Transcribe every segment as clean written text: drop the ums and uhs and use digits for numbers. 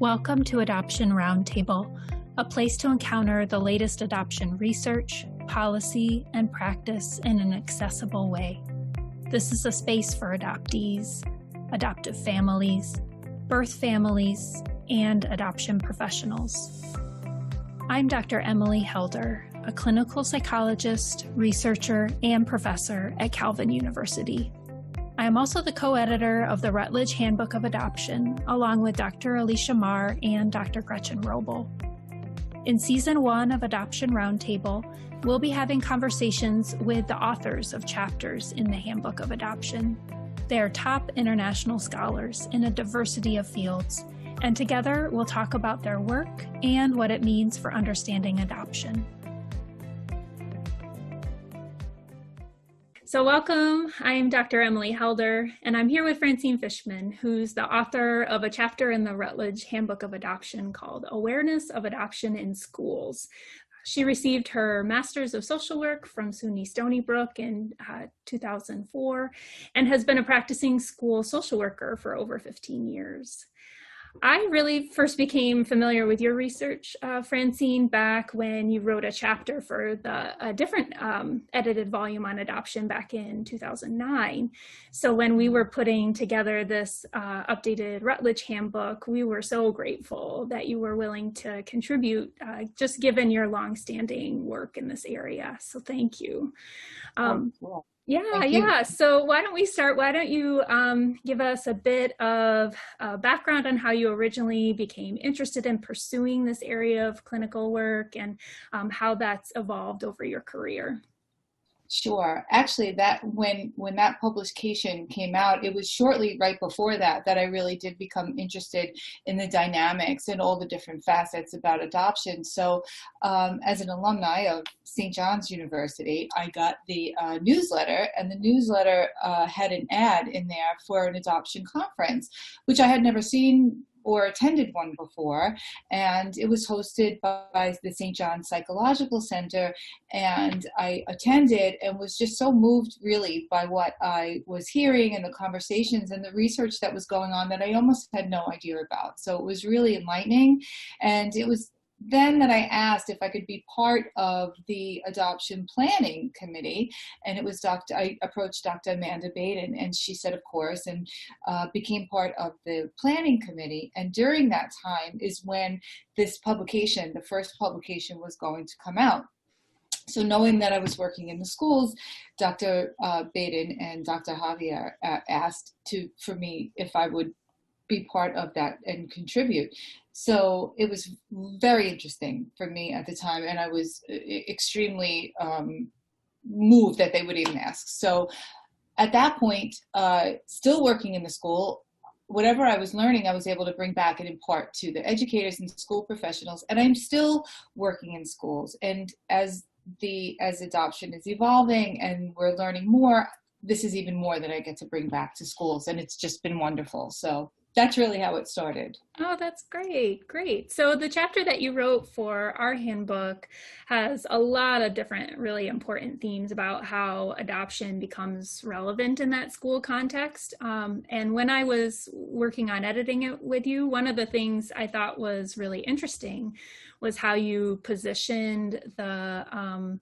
Welcome to Adoption Roundtable, a place to encounter the latest adoption research, policy, and practice in an accessible way. This is a space for adoptees, adoptive families, birth families, and adoption professionals. I'm Dr. Emily Helder, a clinical psychologist, researcher, and professor at Calvin University. I am also the co-editor of the Routledge Handbook of Adoption, along with Dr. Alicia Marr and Dr. Gretchen Robel. In Season 1 of Adoption Roundtable, we'll be having conversations with the authors of chapters in the Handbook of Adoption. They are top international scholars in a diversity of fields, and together we'll talk about their work and what it means for understanding adoption. So welcome, I'm Dr. Emily Helder, and I'm here with Francine Fishman, who's the author of a chapter in the Routledge Handbook of Adoption called Awareness of Adoption in Schools. She received her Master's of Social Work from SUNY Stony Brook in 2004 and has been a practicing school social worker for over 15 years. I really first became familiar with your research, Francine, back when you wrote a chapter for a different edited volume on adoption back in 2009. So when we were putting together this updated Routledge handbook, we were so grateful that you were willing to contribute, just given your longstanding work in this area. So thank you. Cool. Yeah. So why don't we start? Why don't you give us a bit of background on how you originally became interested in pursuing this area of clinical work and how that's evolved over your career? Sure. Actually, when that publication came out, it was shortly right before that I really did become interested in the dynamics and all the different facets about adoption. So as an alumni of St. John's University, I got the newsletter, and the newsletter had an ad in there for an adoption conference, which I had never seen or attended one before, and it was hosted by the St. John's Psychological Center, and I attended and was just so moved really by what I was hearing and the conversations and the research that was going on that I almost had no idea about. So it was really enlightening, and it was then that I asked if I could be part of the adoption planning committee, and it was I approached Dr. Amanda Baden, and she said, of course, and became part of the planning committee. And during that time is when this publication, the first publication, was going to come out. So knowing that I was working in the schools, Dr. Baden and Dr. Javier asked for me if I would be part of that and contribute. So it was very interesting for me at the time, and I was extremely moved that they would even ask. So at that point, still working in the school, whatever I was learning, I was able to bring back and impart to the educators and school professionals, and I'm still working in schools. And as adoption is evolving and we're learning more, this is even more that I get to bring back to schools, and it's just been wonderful. So that's really how it started. Oh, that's great. Great. So the chapter that you wrote for our handbook has a lot of different really important themes about how adoption becomes relevant in that school context. And when I was working on editing it with you, one of the things I thought was really interesting was how you positioned the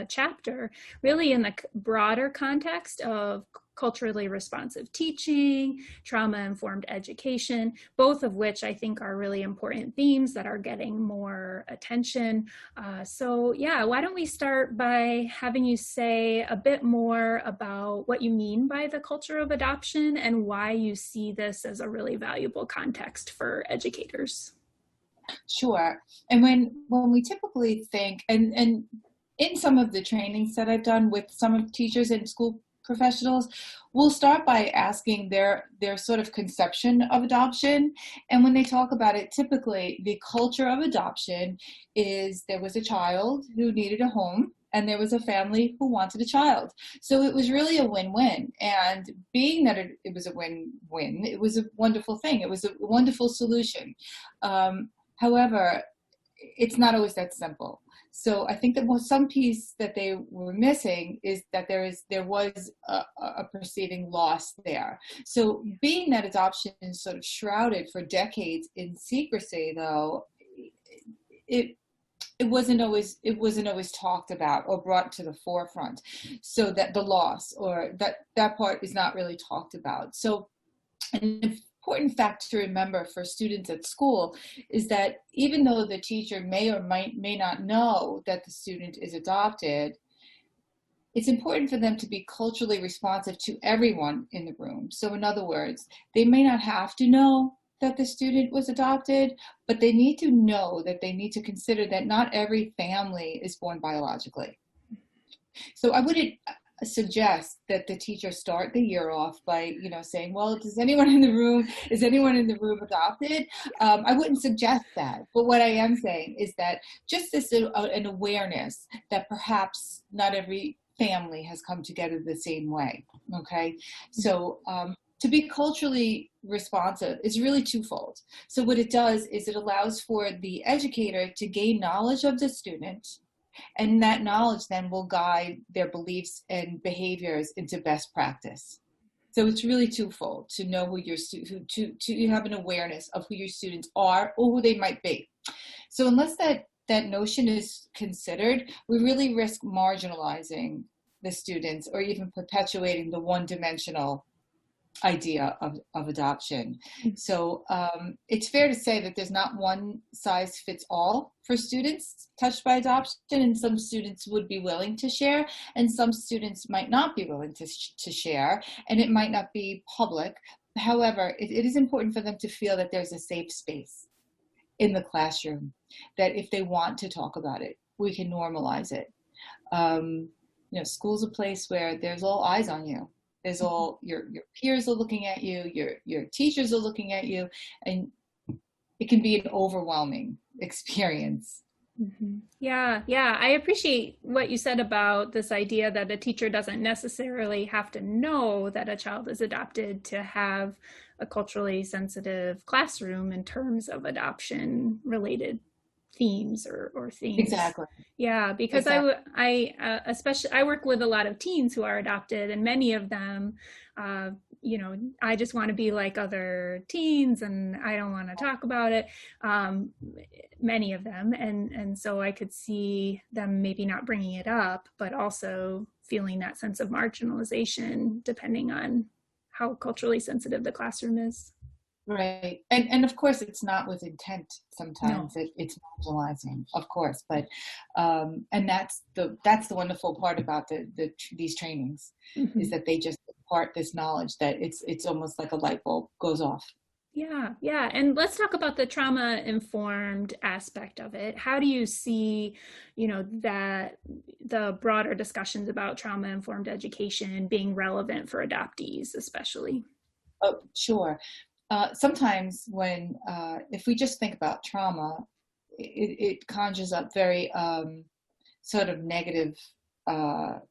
chapter really in the broader context of culturally responsive teaching, trauma-informed education, both of which I think are really important themes that are getting more attention. So yeah, why don't we start by having you say a bit more about what you mean by the culture of adoption and why you see this as a really valuable context for educators. Sure. And when we typically think, and in some of the trainings that I've done with some of teachers and school professionals, we'll start by asking their sort of conception of adoption. And when they talk about it, typically the culture of adoption is there was a child who needed a home, and there was a family who wanted a child. So it was really a win-win. And being that it was a win-win, it was a wonderful thing. It was a wonderful solution. However, it's not always that simple. So I think that some piece that they were missing is that there was a perceiving loss there. So being that adoption is sort of shrouded for decades in secrecy, though, it wasn't always talked about or brought to the forefront, so that the loss or that part is not really talked about. So an important fact to remember for students at school is that even though the teacher may or may not know that the student is adopted, it's important for them to be culturally responsive to everyone in the room. So in other words, they may not have to know that the student was adopted, but they need to know that they need to consider that not every family is born biologically. So I wouldn't suggest that the teacher start the year off by, saying, well, is anyone in the room adopted? I wouldn't suggest that. But what I am saying is that just this an awareness that perhaps not every family has come together the same way. Okay. So, to be culturally responsive is really twofold. So what it does is it allows for the educator to gain knowledge of the student, and that knowledge then will guide their beliefs and behaviors into best practice. So it's really twofold, to know who your to have an awareness of who your students are or who they might be. So unless that notion is considered, we really risk marginalizing the students or even perpetuating the one-dimensional idea of adoption. So it's fair to say that there's not one size fits all for students touched by adoption, and some students would be willing to share and some students might not be willing to share, and it might not be public. However, it is important for them to feel that there's a safe space in the classroom, that if they want to talk about it, we can normalize it. School's a place where there's all eyes on you. There's all your peers are looking at you, your teachers are looking at you, and it can be an overwhelming experience. Mm-hmm. Yeah. I appreciate what you said about this idea that a teacher doesn't necessarily have to know that a child is adopted to have a culturally sensitive classroom in terms of adoption related themes or themes. Exactly. Yeah, because exactly. I work with a lot of teens who are adopted, and many of them, I just want to be like other teens and I don't want to talk about it. Many of them. And so I could see them maybe not bringing it up, but also feeling that sense of marginalization depending on how culturally sensitive the classroom is. Right. And of course, it's not with intent sometimes. No. It's marginalizing, of course. But and that's the wonderful part about these trainings, mm-hmm. is that they just impart this knowledge that it's almost like a light bulb goes off. Yeah. And let's talk about the trauma-informed aspect of it. How do you see, that the broader discussions about trauma-informed education being relevant for adoptees, especially? Oh, sure. Sometimes when, if we just think about trauma, it conjures up very sort of negative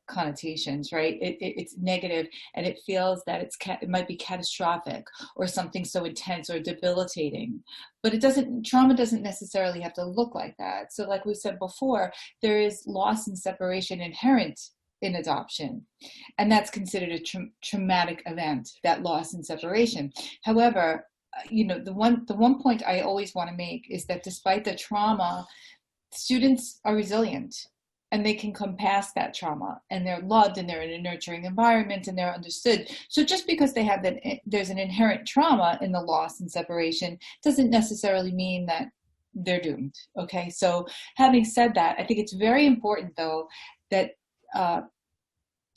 connotations, right? It's negative, and it feels that it might be catastrophic or something so intense or debilitating. But trauma doesn't necessarily have to look like that. So like we said before, there is loss and separation inherent in adoption, and that's considered a traumatic event, that loss and separation. However, the one point I always want to make is that despite the trauma, students are resilient and they can come past that trauma, and they're loved and they're in a nurturing environment and they're understood. So just because there's an inherent trauma in the loss and separation doesn't necessarily mean that they're doomed. Okay, so having said that, I think it's very important though that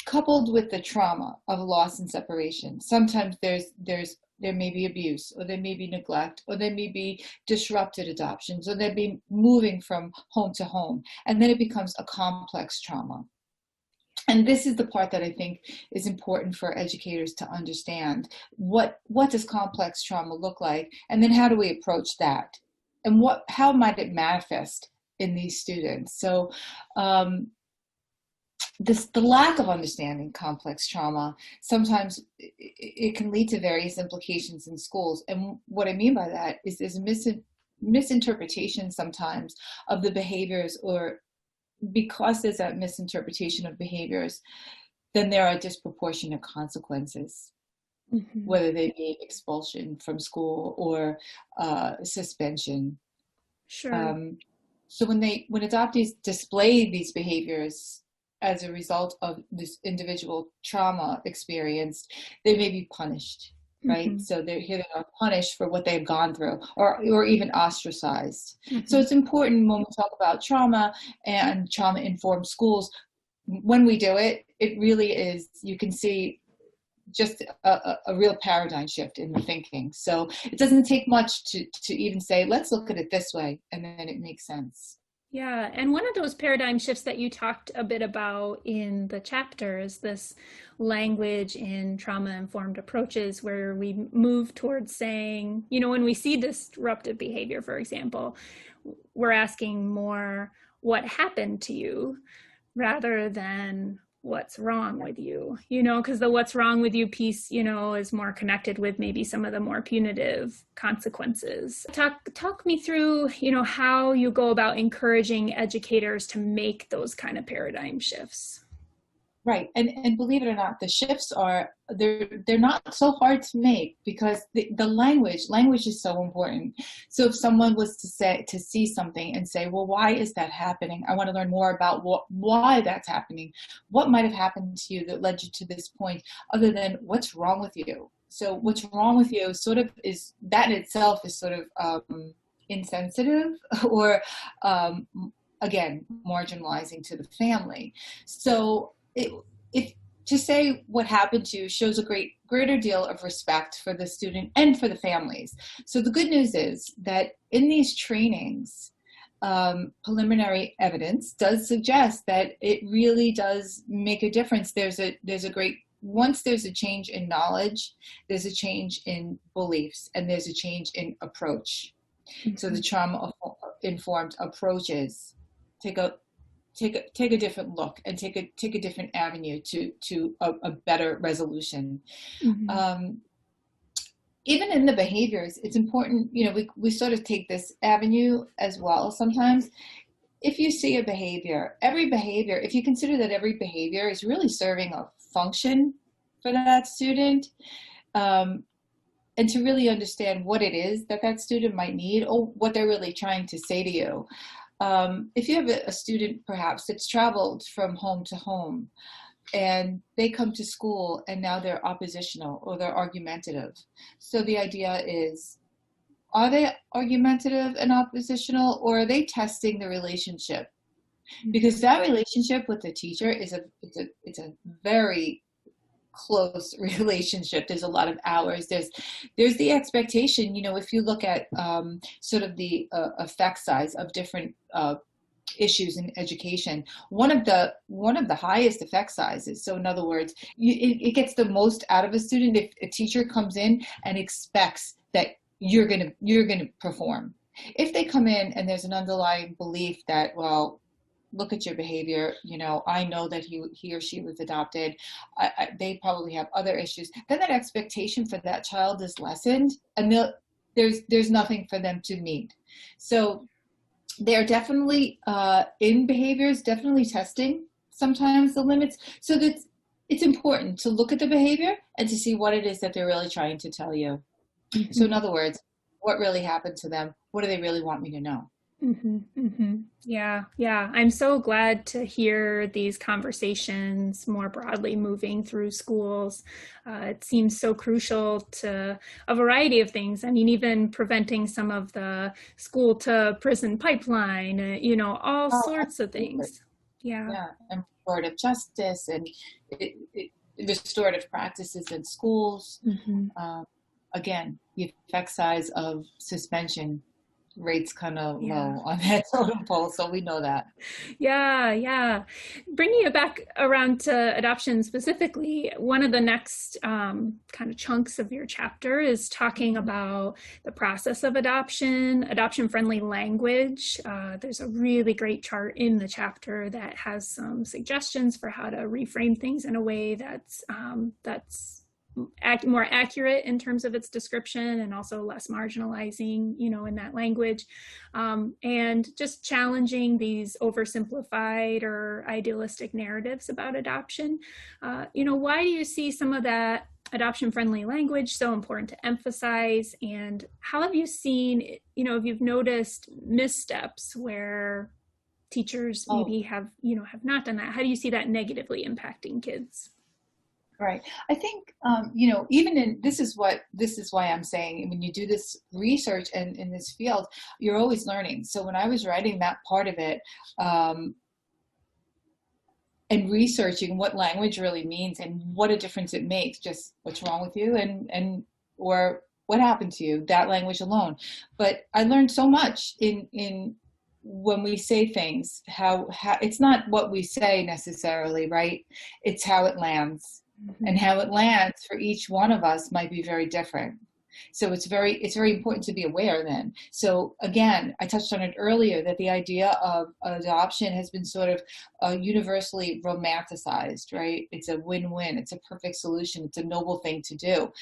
coupled with the trauma of loss and separation, sometimes there may be abuse, or there may be neglect, or there may be disrupted adoptions, or there may be moving from home to home, and then it becomes a complex trauma. And this is the part that I think is important for educators to understand. What does complex trauma look like, and then how do we approach that, and how might it manifest in these students? So the lack of understanding complex trauma, sometimes it can lead to various implications in schools. And what I mean by that is there's a misinterpretation sometimes of the behaviors or because there's that misinterpretation of behaviors, then there are disproportionate consequences, whether they be expulsion from school or suspension. Sure. So when adoptees display these behaviors as a result of this individual trauma experienced, they may be punished, right? So they are punished for what they've gone through, or even ostracized. So it's important when we talk about trauma and trauma-informed schools, when we do it, it really is, you can see just a real paradigm shift in the thinking. So it doesn't take much to even say, let's look at it this way, and then it makes sense. Yeah, and one of those paradigm shifts that you talked a bit about in the chapter is this language in trauma-informed approaches, where we move towards saying, you know, when we see disruptive behavior, for example, we're asking more, what happened to you, rather than what's wrong with you, you know, because the what's wrong with you piece, you know, is more connected with maybe some of the more punitive consequences. Talk me through, you know, how you go about encouraging educators to make those kind of paradigm shifts. Right. And believe it or not, the shifts they're not so hard to make, because the language is so important. So if someone was to see something and say, well, why is that happening? I want to learn more about why that's happening. What might have happened to you that led you to this point, other than what's wrong with you? So what's wrong with you sort of is, that in itself is sort of insensitive, or again, marginalizing to the family. So if to say what happened to you shows a greater deal of respect for the student and for the families. So the good news is that in these trainings, preliminary evidence does suggest that it really does make a difference. Once there's a change in knowledge, there's a change in beliefs, and there's a change in approach. So the trauma-informed approaches take a different look and take a different avenue to a better resolution. Even in the behaviors, it's important, you know, we sort of take this avenue as well sometimes. If you see a behavior, if you consider that every behavior is really serving a function for that student, and to really understand what it is that student might need, or what they're really trying to say to you. If you have a student perhaps that's traveled from home to home, and they come to school and now they're oppositional or they're argumentative. So the idea is, are they argumentative and oppositional, or are they testing the relationship? Because that relationship with the teacher is a very close relationship. There's a lot of hours. There's the expectation, you know, if you look at sort of the effect size of different issues in education, one of the highest effect sizes. So in other words, it gets the most out of a student if a teacher comes in and expects that you're gonna perform. If they come in and there's an underlying belief that, well, look at your behavior, you know, I know that he or she was adopted, they probably have other issues, then that expectation for that child is lessened, and there's nothing for them to meet. So they're definitely in behaviors, definitely testing sometimes the limits. So that it's important to look at the behavior and to see what it is that they're really trying to tell you. So in other words, what really happened to them? What do they really want me to know? Yeah. I'm so glad to hear these conversations more broadly moving through schools. It seems so crucial to a variety of things. I mean, even preventing some of the school to prison pipeline, you know, all sorts of things. Yeah, and restorative justice and restorative practices in schools. Again, the effect size of suspension rates kind of low on that totem pole, so we know that. Yeah. Bringing it back around to adoption specifically, one of the next kind of chunks of your chapter is talking about the process of adoption-friendly language. There's a really great chart in the chapter that has some suggestions for how to reframe things in a way that's more accurate in terms of its description and also less marginalizing, in that language. And just challenging these oversimplified or idealistic narratives about adoption. Why do you see some of that adoption-friendly language so important to emphasize? And how have you seen, if you've noticed missteps where teachers maybe have not done that? How do you see that negatively impacting kids? Right. I think, this is why I'm saying when you do this research and in this field, you're always learning. So when I was writing that part of it, and researching what language really means and what a difference it makes, just what's wrong with you or what happened to you, that language alone. But I learned so much in when we say things, how it's not what we say necessarily, right? It's how it lands. Mm-hmm. And how it lands for each one of us might be very different. So it's very important to be aware then. So again, I touched on it earlier that the idea of adoption has been sort of universally romanticized, right? It's a win-win. It's a perfect solution. It's a noble thing to do.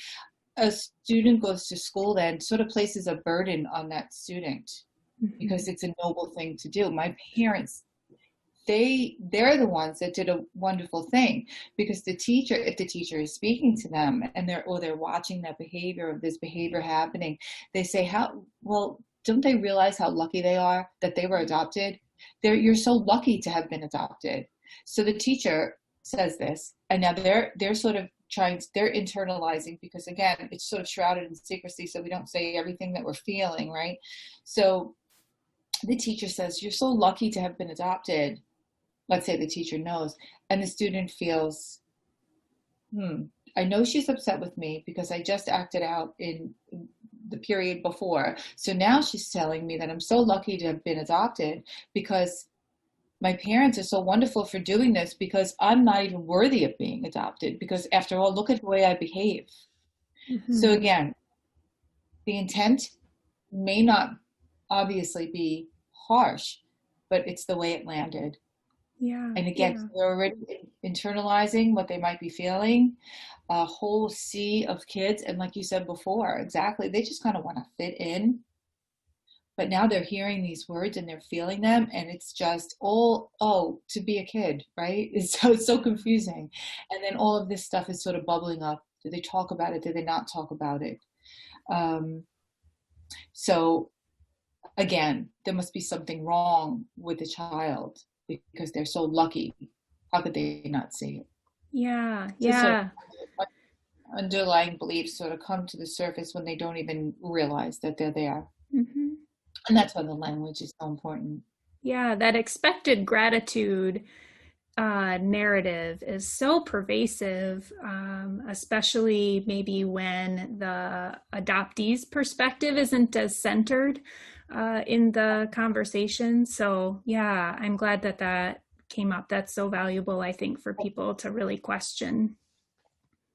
A student goes to school then sort of places a burden on that student because it's a noble thing to do. My parents, they're the ones that did a wonderful thing, because if the teacher is speaking to them and they're watching that behavior of this behavior happening, they say, don't they realize how lucky they are that they were adopted? You're so lucky to have been adopted. So the teacher says this, and now they're sort of they're internalizing, because again, it's sort of shrouded in secrecy, so we don't say everything that we're feeling, right? So the teacher says, you're so lucky to have been adopted. Let's say the teacher knows, and the student feels, I know she's upset with me because I just acted out in the period before. So now she's telling me that I'm so lucky to have been adopted because my parents are so wonderful for doing this, because I'm not even worthy of being adopted, because after all, look at the way I behave. Mm-hmm. So again, the intent may not obviously be harsh, but it's the way it landed. Yeah. And again, they're already internalizing what they might be feeling, a whole sea of kids. And like you said before, exactly, they just kind of want to fit in. But now they're hearing these words and they're feeling them. And it's just to be a kid, right? It's so confusing. And then all of this stuff is sort of bubbling up. Do they talk about it? Do they not talk about it? So again, there must be something wrong with the child, because they're so lucky. How could they not see it? Yeah. So underlying beliefs sort of come to the surface when they don't even realize that they're there. Mm-hmm. And that's why the language is so important. Yeah, that expected gratitude narrative is so pervasive, especially maybe when the adoptee's perspective isn't as centered in the conversation. So yeah, I'm glad that came up. That's so valuable, I think, for people to really question.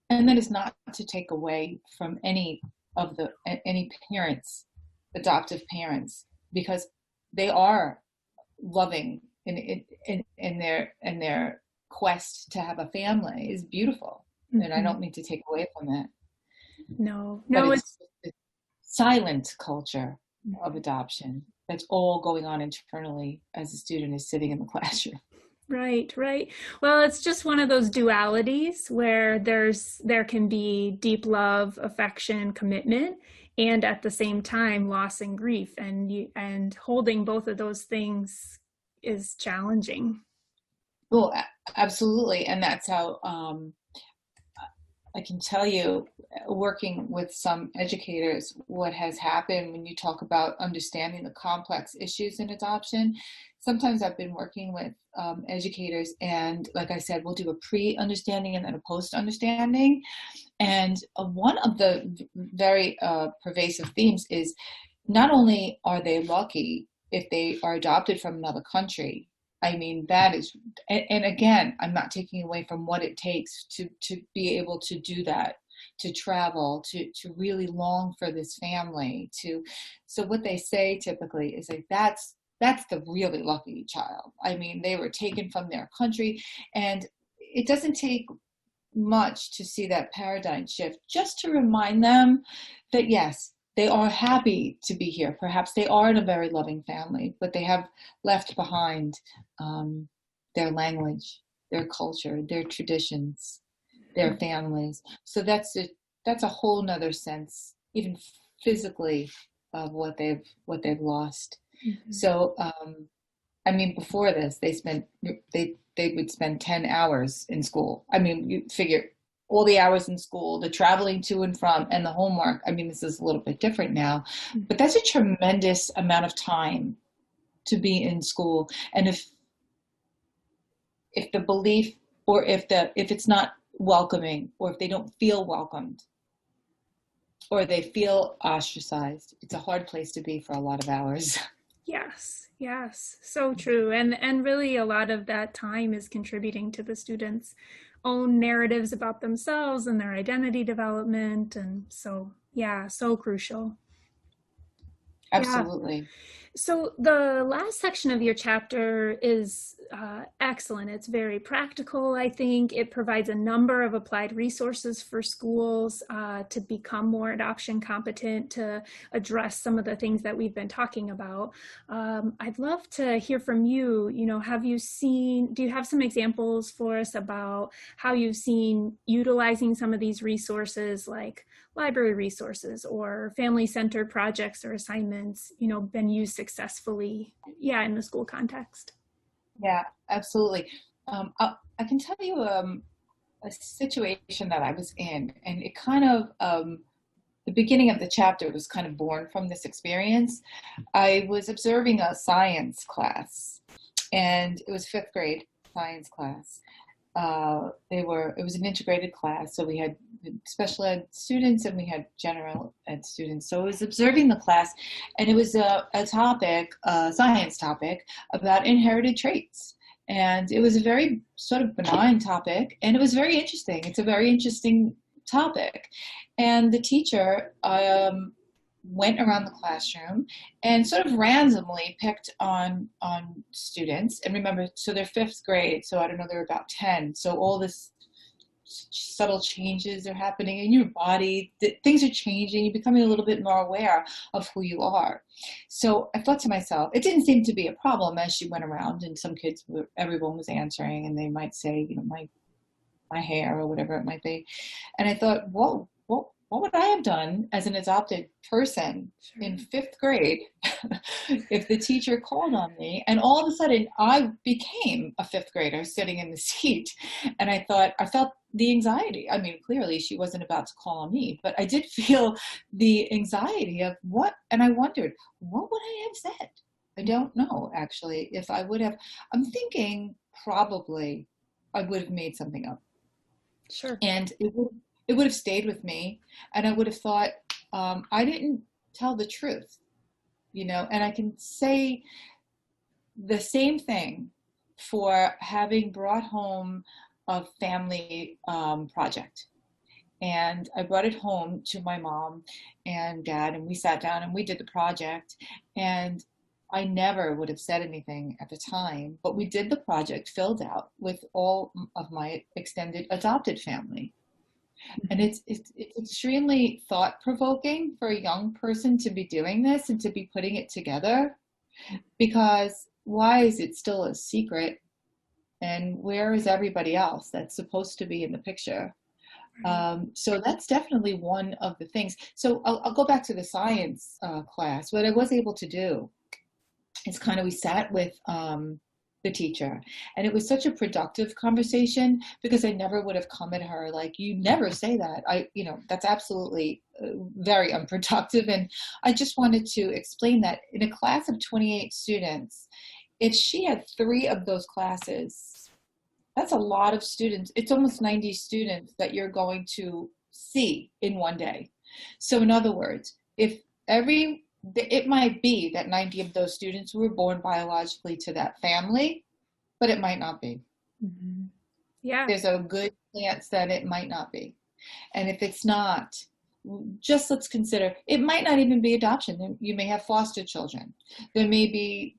And that is not to take away from any parents, adoptive parents, because they are loving in their quest to have a family is beautiful. Mm-hmm. And I don't mean to take away from that. No, it's silent culture of adoption that's all going on internally as the student is sitting in the classroom. Right. Well, it's just one of those dualities where there can be deep love, affection, commitment, and at the same time loss and grief, and holding both of those things is challenging. Well, absolutely. And that's how I can tell you, working with some educators, what has happened when you talk about understanding the complex issues in adoption. Sometimes I've been working with educators, and like I said, we'll do a pre-understanding and then a post-understanding. And one of the very pervasive themes is not only are they lucky if they are adopted from another country. I mean, that is, and again, I'm not taking away from what it takes to be able to do that, to travel, to really long for this family. So what they say typically is like, that's the really lucky child. I mean, they were taken from their country, and it doesn't take much to see that paradigm shift, just to remind them that yes, they are happy to be here. Perhaps they are in a very loving family, but they have left behind their language, their culture, their traditions, their families. So that's a whole nother sense, even physically, of what they've lost. Mm-hmm. So I mean, before this, they would spend 10 hours in school. I mean, you figure all the hours in school, the traveling to and from, and the homework. I mean, this is a little bit different now, but that's a tremendous amount of time to be in school. And if the belief, or if it's not welcoming, or if they don't feel welcomed, or they feel ostracized, it's a hard place to be for a lot of hours. Yes, so true. And really a lot of that time is contributing to the students' own narratives about themselves and their identity development. And so, yeah, so crucial. Absolutely. Yeah. So the last section of your chapter is excellent. It's very practical, I think. It provides a number of applied resources for schools to become more adoption competent, to address some of the things that we've been talking about. I'd love to hear from you. You know, do you have some examples for us about how you've seen utilizing some of these resources, like library resources or family-centered projects or assignments, you know, been used successfully, in the school context? Yeah, absolutely. I can tell you a situation that I was in, and it kind of, the beginning of the chapter was kind of born from this experience. I was observing a science class, and it was 5th grade science class. It was an integrated class, so we had special ed students and we had general ed students. So I was observing the class, and it was a science topic about inherited traits. And it was a very sort of benign topic, and it was very interesting. It's a very interesting topic. And the teacher went around the classroom and sort of randomly picked on students. And remember, so they're 5th grade, so I don't know, they're about 10. So all this subtle changes are happening in your body. Things are changing. You're becoming a little bit more aware of who you are. So I thought to myself, it didn't seem to be a problem as she went around, and some kids, everyone was answering, and they might say, you know, my hair or whatever it might be. And I thought, whoa, what would I have done as an adopted person in 5th grade if the teacher called on me? And all of a sudden I became a 5th grader sitting in the seat. And I felt the anxiety. I mean, clearly she wasn't about to call on me, but I did feel the anxiety of and I wondered, what would I have said? I don't know, actually, if I would have. I'm thinking probably I would have made something up. Sure. And it would have stayed with me, and I would have thought, I didn't tell the truth, you know. And I can say the same thing for having brought home a family project. And I brought it home to my mom and dad, and we sat down and we did the project. And I never would have said anything at the time, but we did the project filled out with all of my extended adopted family. And it's extremely thought-provoking for a young person to be doing this and to be putting it together, because why is it still a secret? And where is everybody else that's supposed to be in the picture? So that's definitely one of the things. So I'll go back to the science class. What I was able to do is we sat with the teacher, and it was such a productive conversation, because I never would have come at her like, you never say that. That's absolutely very unproductive. And I just wanted to explain that in a class of 28 students, if she had 3 of those classes, that's a lot of students. It's almost 90 students that you're going to see in one day. So in other words, it might be that 90 of those students were born biologically to that family, but it might not be. Mm-hmm. Yeah. There's a good chance that it might not be. And if it's not, just let's consider, it might not even be adoption. You may have foster children. There may be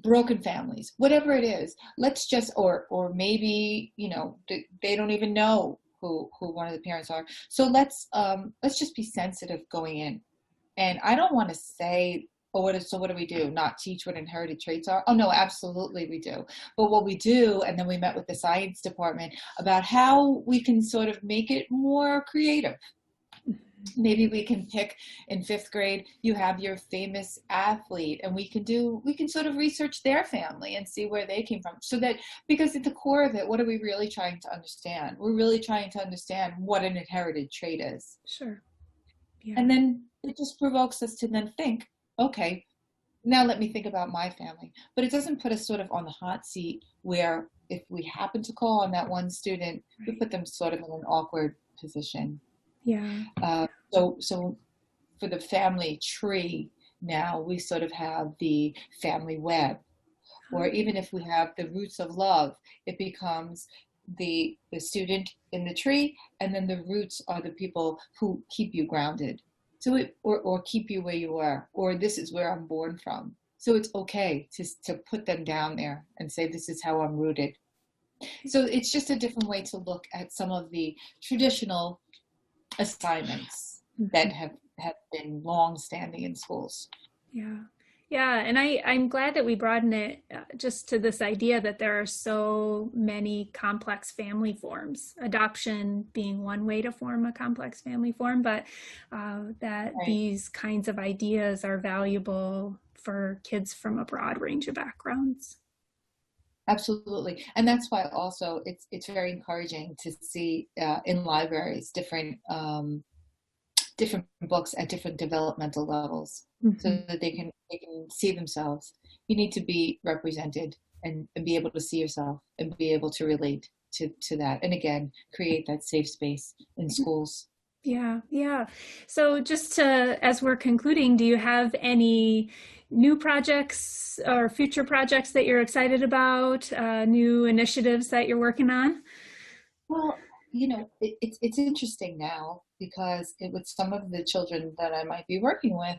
broken families, whatever it is. Let's just, or maybe, you know, they don't even know who one of the parents are. So let's just be sensitive going in. And I don't want to say, oh, what do we do? Not teach what inherited traits are? Oh, no, absolutely we do. But what we do, and then we met with the science department about how we can sort of make it more creative. Maybe we can pick in 5th grade, you have your famous athlete, and we can sort of research their family and see where they came from. So that, because at the core of it, what are we really trying to understand? We're really trying to understand what an inherited trait is. Sure. Yeah. And then it just provokes us to then think, okay, now let me think about my family. But it doesn't put us sort of on the hot seat where if we happen to call on that one student, we put them sort of in an awkward position. Yeah. So for the family tree, now we sort of have the family web, or even if we have the roots of love, it becomes the student in the tree, and then the roots are the people who keep you grounded. So or keep you where you are, or this is where I'm born from. So it's okay to put them down there and say, this is how I'm rooted. So it's just a different way to look at some of the traditional assignments that have been long standing in schools. Yeah, and I'm glad that we broaden it just to this idea that there are so many complex family forms, adoption being one way to form a complex family form, but that these kinds of ideas are valuable for kids from a broad range of backgrounds. Absolutely. And that's why also it's very encouraging to see in libraries different books at different developmental levels, so that they can see themselves. You need to be represented and be able to see yourself and be able to relate to that. And again, create that safe space in schools. Yeah. So just as we're concluding, do you have any new projects or future projects that you're excited about, new initiatives that you're working on? Well, you know, it's interesting now because with some of the children that I might be working with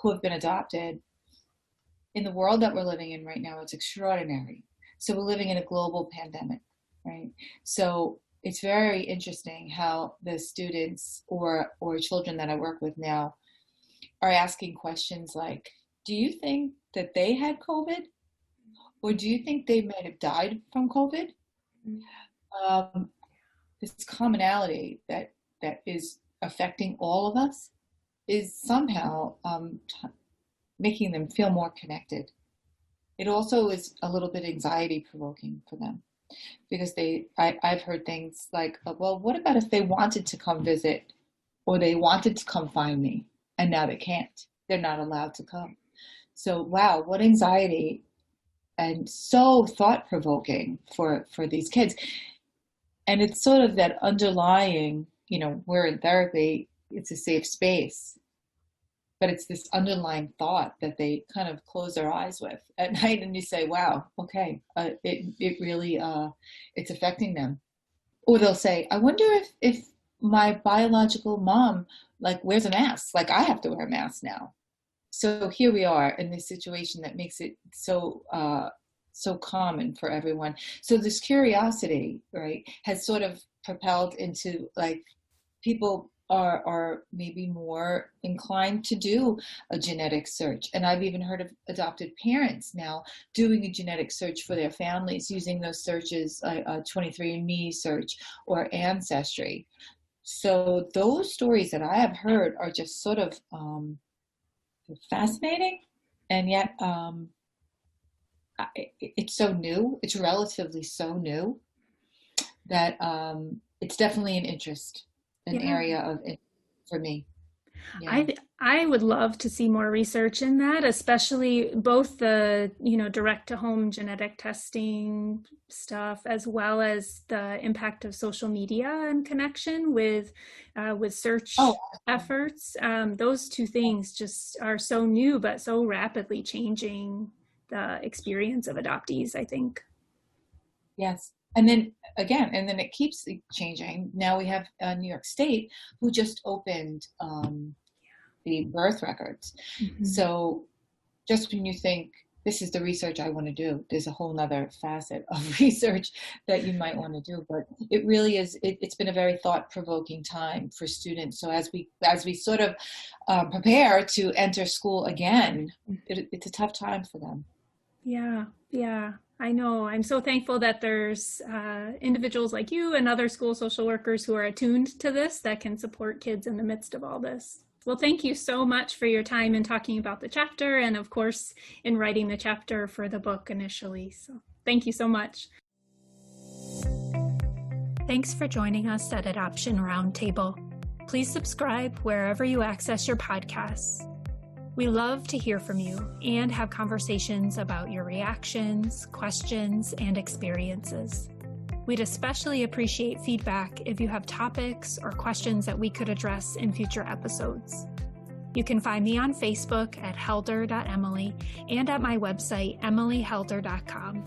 who have been adopted, in the world that we're living in right now, it's extraordinary. So we're living in a global pandemic, right? So it's very interesting how the students or children that I work with now are asking questions like, do you think that they had COVID? Or do you think they might have died from COVID? This commonality that is affecting all of us is somehow making them feel more connected. It also is a little bit anxiety provoking for them, because I've heard things like, well, what about if they wanted to come visit, or they wanted to come find me, and now they can't? They're not allowed to come. So, wow, what anxiety, and so thought-provoking for these kids. And it's sort of that underlying, you know, we're in therapy, it's a safe space, but it's this underlying thought that they kind of close their eyes with at night, and you say, wow, okay, it really, it's affecting them. Or they'll say, I wonder if my biological mom, like, wears a mask, like I have to wear a mask now. So here we are in this situation that makes it so common for everyone. So this curiosity, right, has sort of propelled into, like, people are maybe more inclined to do a genetic search. And I've even heard of adopted parents now doing a genetic search for their families, using those searches, a 23andMe search or Ancestry. So those stories that I have heard are just sort of fascinating, and yet it's so new. It's relatively so new that it's definitely an interest, an area of it for me. Yeah. I would love to see more research in that, especially both the, you know, direct to home genetic testing stuff, as well as the impact of social media and connection with search efforts. Those two things just are so new, but so rapidly changing the experience of adoptees, I think. Yes. And then again, and then it keeps changing. Now we have New York State, who just opened the birth records. So just when you think this is the research I want to do. There's a whole nother facet of research that you might want to do, but it really is, it's been a very thought-provoking time for students. So as we sort of prepare to enter school again, it's a tough time for them. Yeah, I know. I'm so thankful that there's individuals like you and other school social workers who are attuned to this that can support kids in the midst of all this. Well, thank you so much for your time in talking about the chapter and, of course, in writing the chapter for the book initially. So thank you so much. Thanks for joining us at Adoption Roundtable. Please subscribe wherever you access your podcasts. We love to hear from you and have conversations about your reactions, questions, and experiences. We'd especially appreciate feedback if you have topics or questions that we could address in future episodes. You can find me on Facebook at helder.emily and at my website, emilyhelder.com.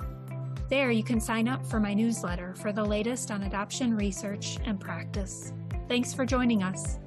There you can sign up for my newsletter for the latest on adoption research and practice. Thanks for joining us.